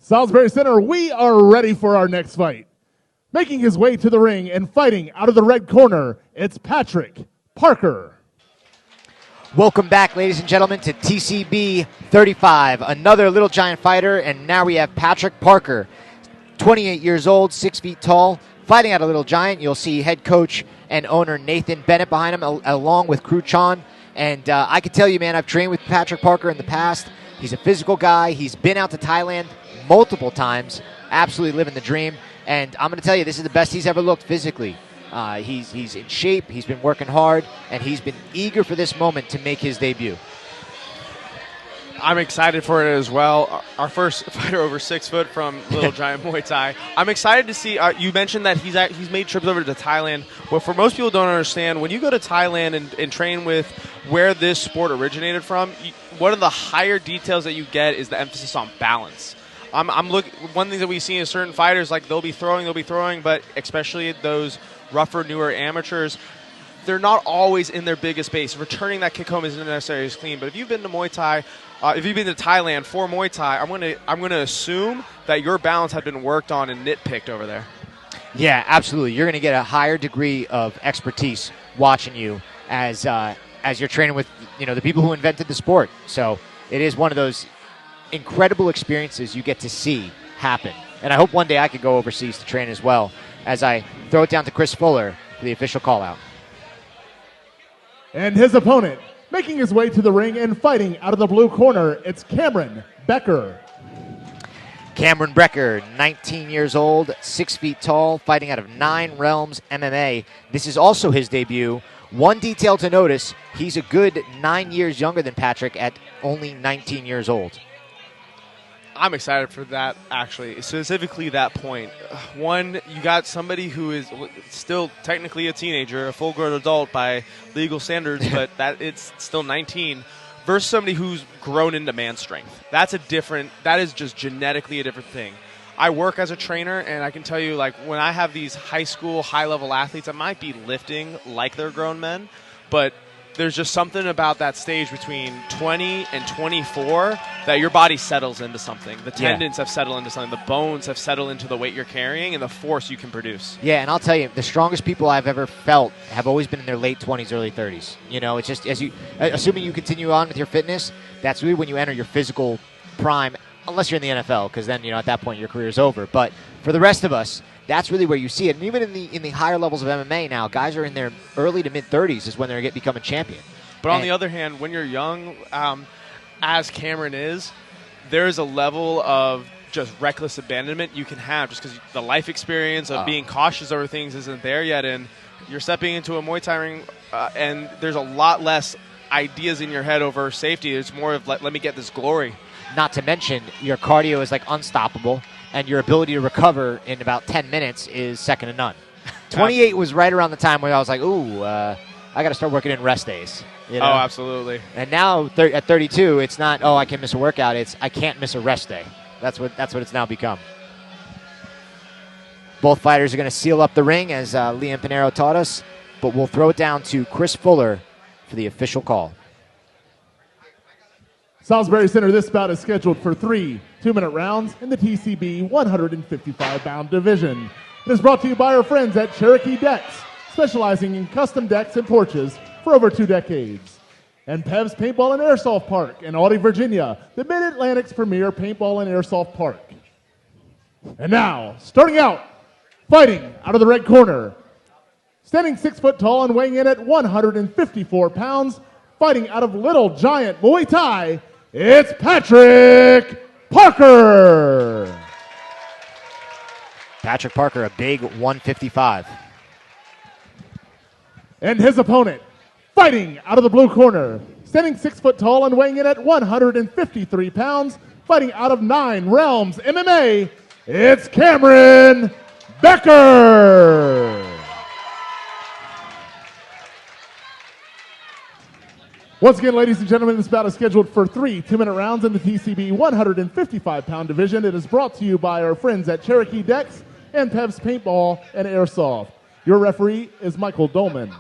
Salisbury Center, we are ready for our next fight. Making his way to the ring and fighting out of the red corner, it's Patrick Parker. Welcome back, ladies and gentlemen, to TCB 35, another Little Giant fighter, and now we have Patrick Parker, 28 years old, 6 feet tall, fighting out of Little Giant. You'll see head coach and owner Nathan Bennett behind him, along with Crew Chan. And I can tell you, man, I've trained with Patrick Parker in the past. He's a physical guy. He's been out to Thailand multiple times, absolutely living the dream. And I'm going to tell you, this is the best he's ever looked physically. He's in shape, he's been working hard, and he's been eager for this moment to make his debut. I'm excited for it as well. Our first fighter over 6 foot from Little Giant Muay Thai. I'm excited to see, you mentioned that he's made trips over to Thailand. Well, for most people don't understand, when you go to Thailand and train with where this sport originated from, one of the higher details that you get is the emphasis on balance. One thing that we see in certain fighters, like they'll be throwing, but especially those rougher, newer amateurs, they're not always in their biggest base. Returning that kick home isn't necessarily as clean. But if you've been to Muay Thai, if you've been to Thailand for Muay Thai, I'm gonna assume that your balance had been worked on and nitpicked over there. Yeah, absolutely. You're going to get a higher degree of expertise watching you as you're training with the people who invented the sport. So it is one of those incredible experiences you get to see happen. And I hope one day I could go overseas to train as well, as I throw it down to Chris Fuller for the official call-out. And his opponent, making his way to the ring and fighting out of the blue corner, it's Cameron Becker. Cameron Becker, 19 years old, 6 feet tall, fighting out of 9 Realms MMA. This is also his debut. One detail to notice, he's a good 9 years younger than Patrick at only 19 years old. I'm excited for that, actually, specifically that point. One, you got somebody who is still technically a teenager, a full-grown adult by legal standards, but it's still 19, versus somebody who's grown into man strength. That is just genetically a different thing. I work as a trainer, and I can tell you, like, when I have these high school, high-level athletes, I might be lifting like they're grown men, but there's just something about that stage between 20 and 24 that your body settles into something. The tendons have settled into something. The bones have settled into the weight you're carrying and the force you can produce. Yeah, and I'll tell you, the strongest people I've ever felt have always been in their late 20s, early 30s. It's just, assuming you continue on with your fitness, that's really when you enter your physical prime, unless you're in the NFL, because then, at that point your career's over. But for the rest of us, that's really where you see it. And even in the higher levels of MMA now, guys are in their early to mid-30s is when they're becoming champion. But on the other hand, when you're young, as Cameron is, there's a level of just reckless abandonment you can have just because the life experience of being cautious over things isn't there yet. And you're stepping into a Muay Thai ring, and there's a lot less ideas in your head over safety. It's more of, let me get this glory. Not to mention, your cardio is unstoppable. And your ability to recover in about 10 minutes is second to none. 28 was right around the time where I was like, I got to start working in rest days. Oh, absolutely. And now at 32, it's not, I can miss a workout. It's, I can't miss a rest day. That's what it's now become. Both fighters are going to seal up the ring, as Liam Pinero taught us. But we'll throw it down to Chris Fuller for the official call. Salisbury Center, this bout is scheduled for 3 2-minute rounds in the TCB 155-pound division. It is brought to you by our friends at Cherokee Decks, specializing in custom decks and porches for over 2 decades. And Pev's Paintball and Airsoft Park in Audie, Virginia, the Mid-Atlantic's premier paintball and airsoft park. And now, starting out, fighting out of the red corner, standing 6 foot tall and weighing in at 154 pounds, fighting out of Little Giant Muay Thai, it's Patrick Parker. Patrick Parker, a big 155. And his opponent, fighting out of the blue corner, standing 6 foot tall and weighing in at 153 pounds, fighting out of 9 Realms MMA, it's Cameron Becker. Once again, ladies and gentlemen, this bout is scheduled for 3 2-minute rounds in the TCB 155-pound division. It is brought to you by our friends at Cherokee Decks and Pev's Paintball and Airsoft. Your referee is Michael Dolman.